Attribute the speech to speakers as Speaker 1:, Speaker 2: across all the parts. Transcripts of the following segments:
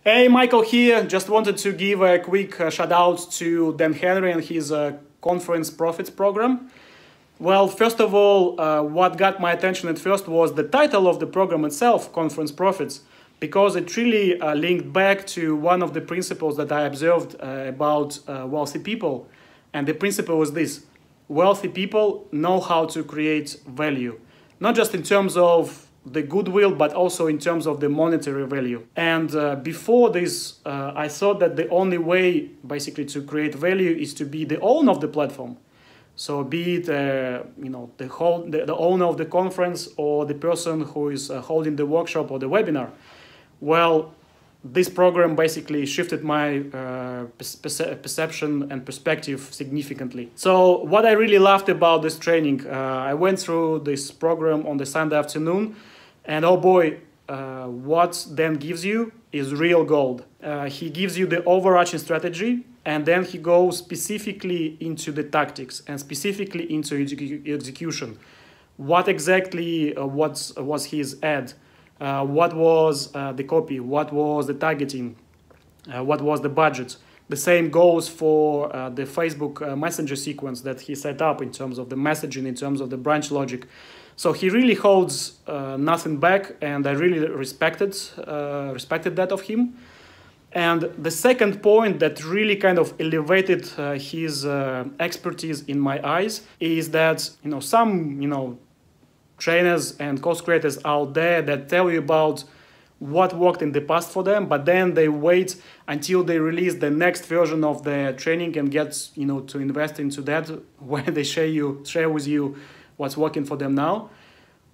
Speaker 1: Hey, Michael here. Just wanted to give a quick shout out to Dan Henry and his Conference Profits program. Well, first of all, what got my attention at first was the title of the program itself, Conference Profits, because it really linked back to one of the principles that I observed about wealthy people. And the principle was this: wealthy people know how to create value, not just in terms of the goodwill, but also in terms of the monetary value. And before this, I thought that the only way basically to create value is to be the owner of the platform. So be it the owner of the conference or the person who is holding the workshop or the webinar. Well, this program basically shifted my perception and perspective significantly. So what I really loved about this training, I went through this program on the Sunday afternoon, and oh boy, what Dan gives you is real gold. He gives you the overarching strategy, and then he goes specifically into the tactics and specifically into execution. What exactly was his ad? What was the copy? What was the targeting? What was the budget? The same goes for the Facebook Messenger sequence that he set up in terms of the messaging, in terms of the branch logic. So he really holds nothing back, and I really respected that of him. And the second point that really kind of elevated his expertise in my eyes is that some trainers and course creators out there that tell you about what worked in the past for them, but then they wait until they release the next version of the training and get to invest into that, where they share with you what's working for them now.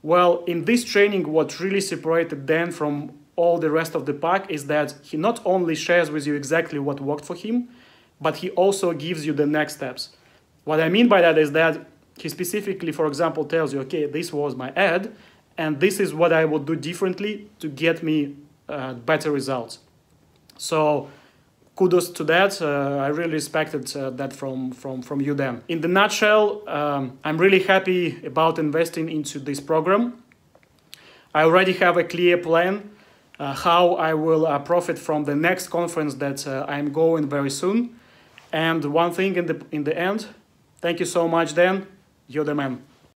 Speaker 1: Well, in this training, what really separated Dan from all the rest of the pack is that he not only shares with you exactly what worked for him, but he also gives you the next steps. What I mean by that is that he specifically, for example, tells you, okay, this was my ad, and this is what I would do differently to get me better results. So kudos to that. I really respected that from you, Dan. In the nutshell, I'm really happy about investing into this program. I already have a clear plan how I will profit from the next conference that I'm going very soon. And one thing in the end, thank you so much, Dan. You're the man.